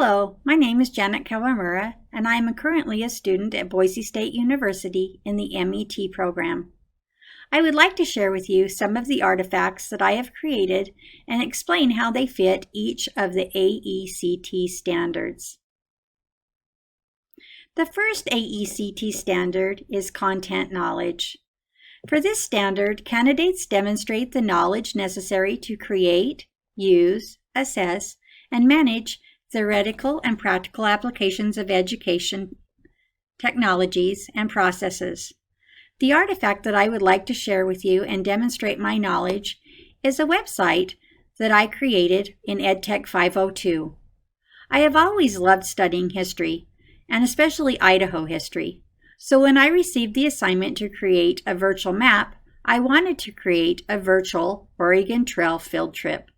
Hello, my name is Janet Kawamura, and I am currently a student at Boise State University in the MET program. I would like to share with you some of the artifacts that I have created and explain how they fit each of the AECT standards. The first AECT standard is content knowledge. For this standard, candidates demonstrate the knowledge necessary to create, use, assess, and manage theoretical and practical applications of education, technologies, and processes. The artifact that I would like to share with you and demonstrate my knowledge is a website that I created in EdTech 502. I have always loved studying history, and especially Idaho history. So when I received the assignment to create a virtual map, I wanted to create a virtual Oregon Trail field trip.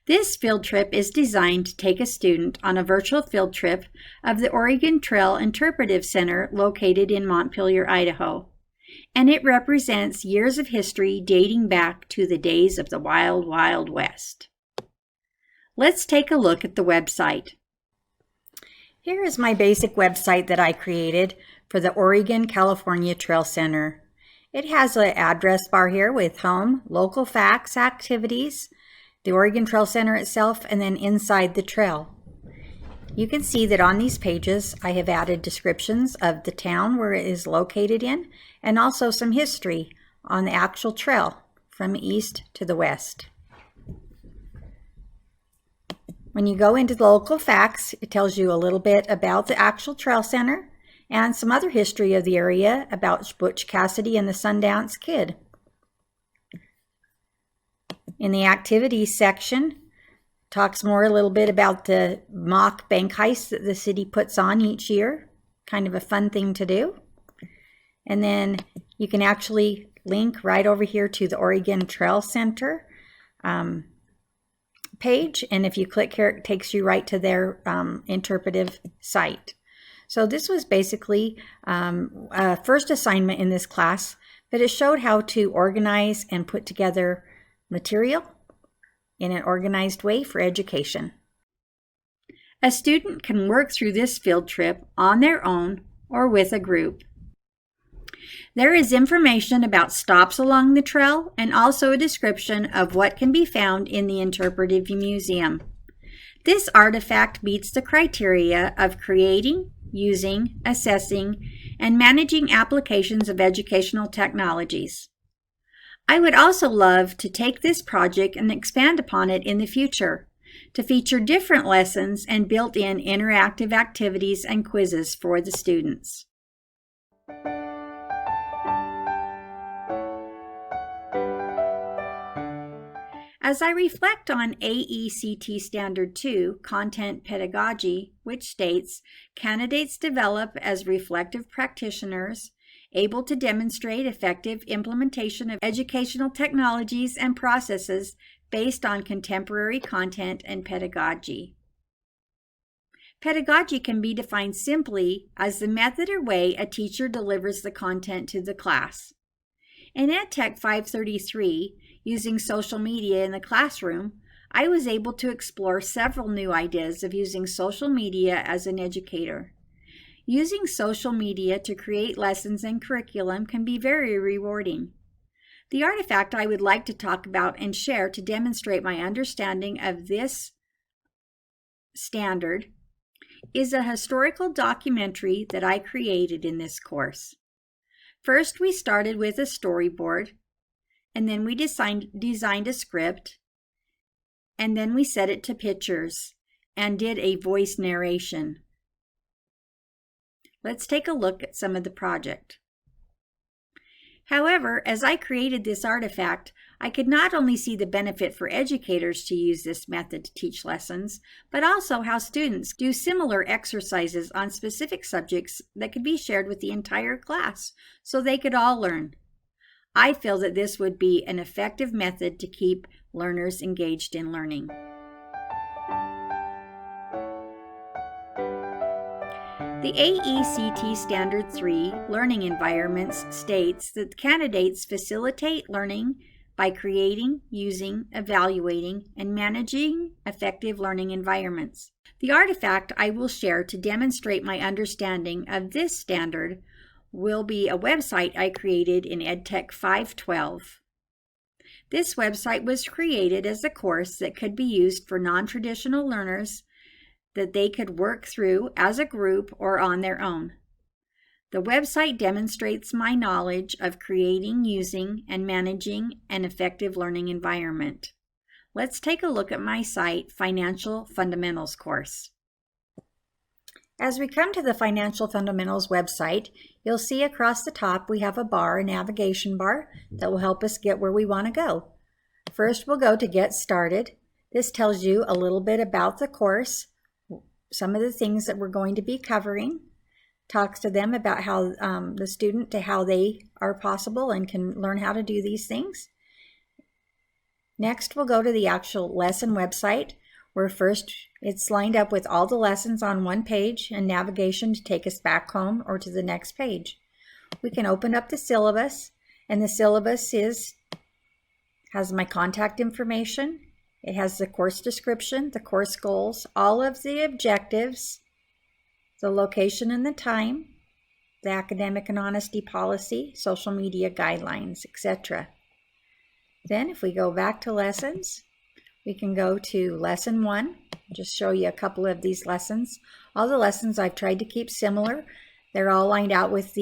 This field trip is designed to take a student on a virtual field trip of the Oregon Trail Interpretive Center located in Montpelier, Idaho, and it represents years of history dating back to the days of the Wild, Wild West. Let's take a look at the website. Here is my basic website that I created for the Oregon California Trail Center. It has an address bar here with home, local facts, activities, the Oregon Trail Center itself, and then inside the trail. You can see that on these pages I have added descriptions of the town where it is located in, and also some history on the actual trail from east to the west. When you go into the local facts, it tells you a little bit about the actual trail center and some other history of the area about Butch Cassidy and the Sundance Kid. In the activities section, talks more a little bit about the mock bank heist that the city puts on each year. Kind of a fun thing to do. And then you can actually link right over here to the Oregon Trail Center page. And if you click here, it takes you right to their interpretive site. So this was basically a first assignment in this class, but it showed how to organize and put together material in an organized way for education. A student can work through this field trip on their own or with a group. There is information about stops along the trail and also a description of what can be found in the Interpretive Museum. This artifact meets the criteria of creating, using, assessing, and managing applications of educational technologies. I would also love to take this project and expand upon it in the future, to feature different lessons and built-in interactive activities and quizzes for the students. As I reflect on AECT Standard 2, Content Pedagogy, which states, candidates develop as reflective practitioners, able to demonstrate effective implementation of educational technologies and processes based on contemporary content and pedagogy. Pedagogy can be defined simply as the method or way a teacher delivers the content to the class. In EdTech 533, using social media in the classroom, I was able to explore several new ideas of using social media as an educator. Using social media to create lessons and curriculum can be very rewarding. The artifact I would like to talk about and share to demonstrate my understanding of this standard is a historical documentary that I created in this course. First, we started with a storyboard, and then we designed a script, and then we set it to pictures and did a voice narration. Let's take a look at some of the project. However, as I created this artifact, I could not only see the benefit for educators to use this method to teach lessons, but also how students do similar exercises on specific subjects that could be shared with the entire class so they could all learn. I feel that this would be an effective method to keep learners engaged in learning. The AECT Standard 3 Learning Environments states that candidates facilitate learning by creating, using, evaluating, and managing effective learning environments. The artifact I will share to demonstrate my understanding of this standard will be a website I created in EdTech 512. This website was created as a course that could be used for non-traditional learners that they could work through as a group or on their own. The website demonstrates my knowledge of creating, using, and managing an effective learning environment. Let's take a look at my site, Financial Fundamentals course. As we come to the Financial Fundamentals website, you'll see across the top we have a navigation bar, that will help us get where we want to go. First, we'll go to Get Started. This tells you a little bit about the course, some of the things that we're going to be covering, talks to them about how the student to how they are possible and can learn how to do these things. Next, we'll go to the actual lesson website, where first it's lined up with all the lessons on one page and navigation to take us back home or to the next page. We can open up the syllabus, and the syllabus has my contact information. It has the course description, the course goals, all of the objectives, the location and the time, the academic and honesty policy, social media guidelines, etc. Then if we go back to lessons, we can go to lesson 1, just show you a couple of these lessons. All the lessons I've tried to keep similar. They're all lined out with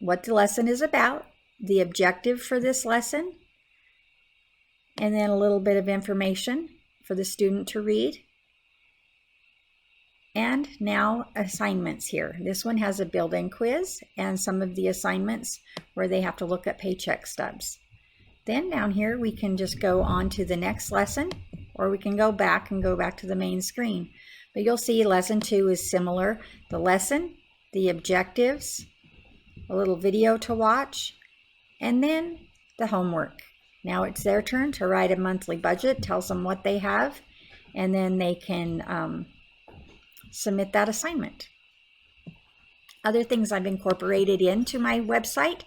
what the lesson is about, the objective for this lesson, and then a little bit of information for the student to read. And now assignments here. This one has a built-in quiz and some of the assignments where they have to look at paycheck stubs. Then down here we can just go on to the next lesson, or we can go back to the main screen. But you'll see lesson 2 is similar. The lesson, the objectives, a little video to watch, and then the homework. Now it's their turn to write a monthly budget, tells them what they have, and then they can submit that assignment. Other things I've incorporated into my website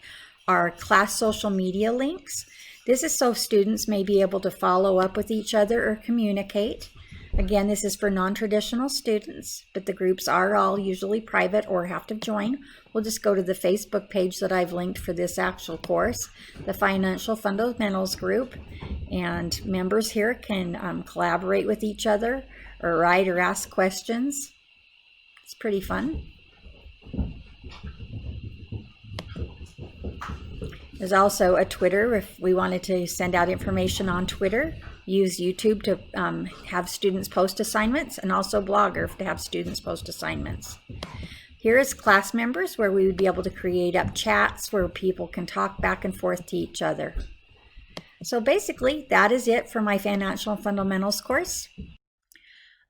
are class social media links. This is so students may be able to follow up with each other or communicate. Again, this is for non-traditional students, but the groups are all usually private or have to join. We'll just go to the Facebook page that I've linked for this actual course, the Financial Fundamentals group, and members here can collaborate with each other or write or ask questions. It's pretty fun. There's also a Twitter if we wanted to send out information on Twitter. Use YouTube to have students post assignments, and also Blogger to have students post assignments. Here is class members, where we would be able to create up chats where people can talk back and forth to each other. So basically, that is it for my Financial Fundamentals course.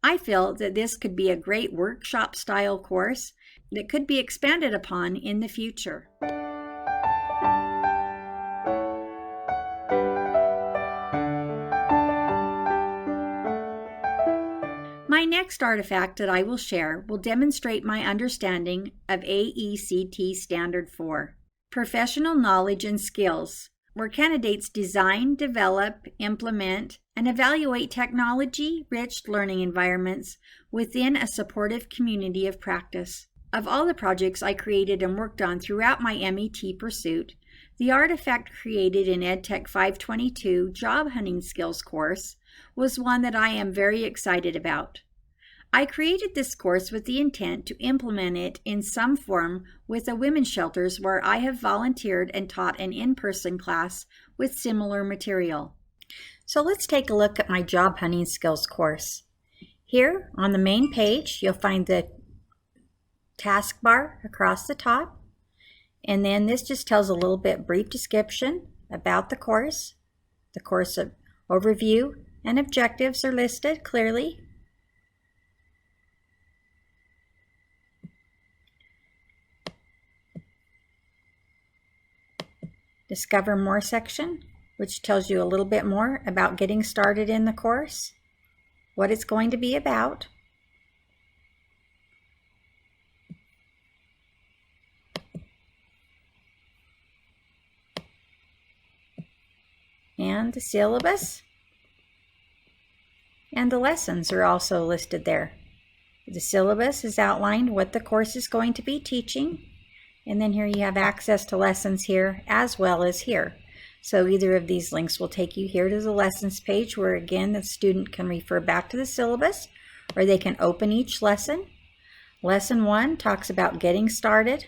I feel that this could be a great workshop style course that could be expanded upon in the future. My next artifact that I will share will demonstrate my understanding of AECT Standard 4, Professional Knowledge and Skills, where candidates design, develop, implement, and evaluate technology-rich learning environments within a supportive community of practice. Of all the projects I created and worked on throughout my MET pursuit, the artifact created in EdTech 522 Job Hunting Skills course was one that I am very excited about. I created this course with the intent to implement it in some form with the women's shelters where I have volunteered and taught an in-person class with similar material. So let's take a look at my Job Hunting Skills course. Here on the main page, you'll find the taskbar across the top, and then this just tells a little bit brief description about the course overview and objectives are listed clearly. Discover More section, which tells you a little bit more about getting started in the course, what it's going to be about. And the syllabus and the lessons are also listed there. The syllabus is outlined what the course is going to be teaching, and then here you have access to lessons here as well as here. So either of these links will take you here to the lessons page, where again the student can refer back to the syllabus, or they can open each lesson. Lesson 1 talks about getting started.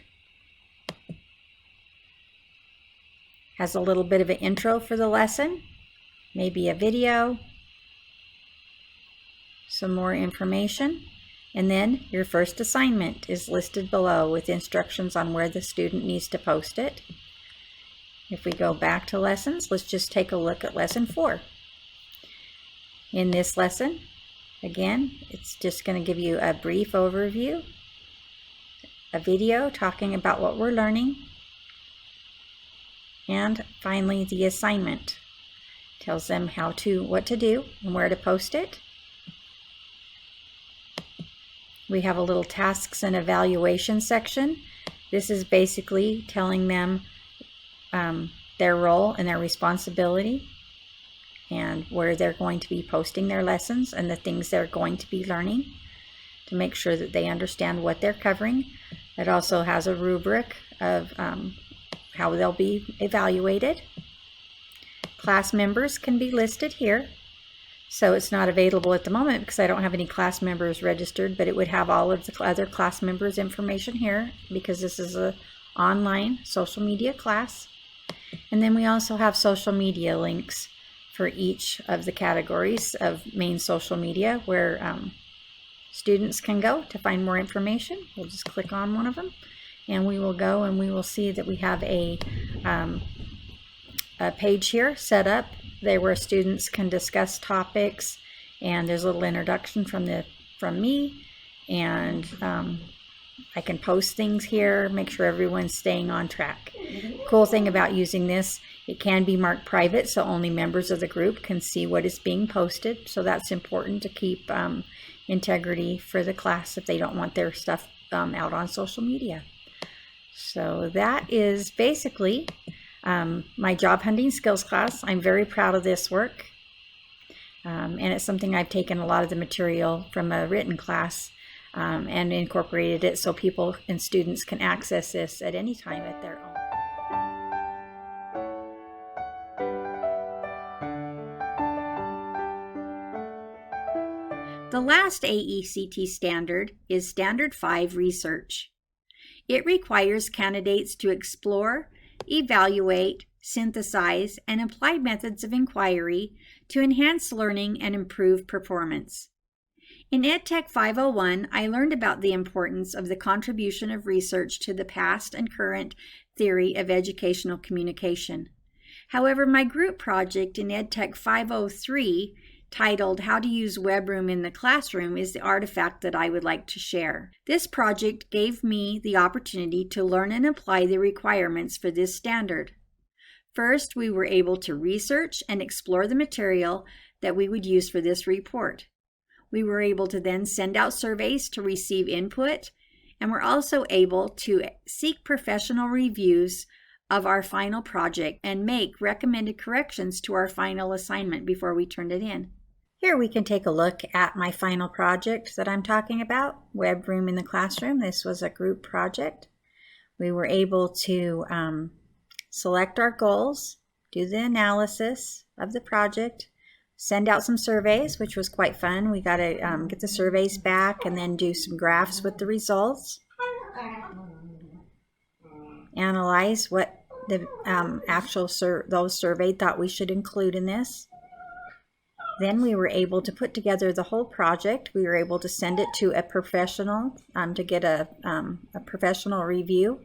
Has a little bit of an intro for the lesson, maybe a video, some more information, and then your first assignment is listed below with instructions on where the student needs to post it. If we go back to lessons, let's just take a look at lesson 4. In this lesson, again, it's just going to give you a brief overview, a video talking about what we're learning, and finally the assignment tells them what to do and where to post it. We have a little tasks and evaluation section. This is basically telling them their role and their responsibility and where they're going to be posting their lessons and the things they're going to be learning to make sure that they understand what they're covering. It also has a rubric of how they'll be evaluated. Class members can be listed here. So it's not available at the moment because I don't have any class members registered, but it would have all of the other class members' information here because this is an online social media class. And then we also have social media links for each of the categories of main social media where students can go to find more information. We'll just click on one of them and we will go and we will see that we have a page here set up there where students can discuss topics, and there's a little introduction from me, and I can post things here, make sure everyone's staying on track. Cool thing about using this, it can be marked private, so only members of the group can see what is being posted. So that's important to keep integrity for the class if they don't want their stuff out on social media. So that is basically my job hunting skills class. I'm very proud of this work, and it's something I've taken a lot of the material from a written class and incorporated it so people and students can access this at any time at their own. The last AECT standard is Standard 5 Research. It requires candidates to explore, evaluate, synthesize, and apply methods of inquiry to enhance learning and improve performance. In EdTech 501, I learned about the importance of the contribution of research to the past and current theory of educational communication. However, my group project in EdTech 503, titled How to Use WebRoom in the Classroom, is the artifact that I would like to share. This project gave me the opportunity to learn and apply the requirements for this standard. First, we were able to research and explore the material that we would use for this report. We were able to then send out surveys to receive input, and we're also able to seek professional reviews of our final project and make recommended corrections to our final assignment before we turned it in. Here we can take a look at my final project that I'm talking about, WebRoom in the Classroom. This was a group project. We were able to select our goals, do the analysis of the project, send out some surveys, which was quite fun. We got to get the surveys back and then do some graphs with the results. Analyze what the those surveyed thought we should include in this. Then we were able to put together the whole project. We were able to send it to a professional to get a professional review.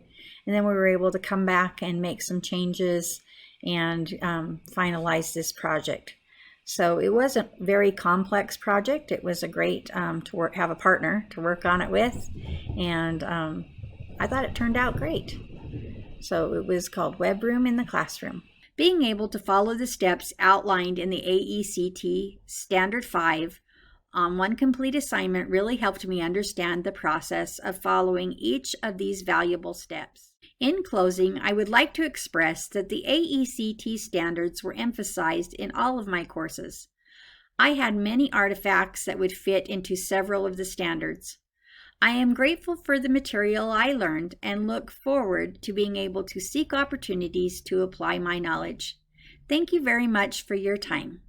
And then we were able to come back and make some changes and finalize this project. So it wasn't a very complex project. It was a great to have a partner to work on it with. And I thought it turned out great. So it was called WebRoom in the Classroom. Being able to follow the steps outlined in the AECT Standard 5 on one complete assignment really helped me understand the process of following each of these valuable steps. In closing, I would like to express that the AECT standards were emphasized in all of my courses. I had many artifacts that would fit into several of the standards. I am grateful for the material I learned and look forward to being able to seek opportunities to apply my knowledge. Thank you very much for your time.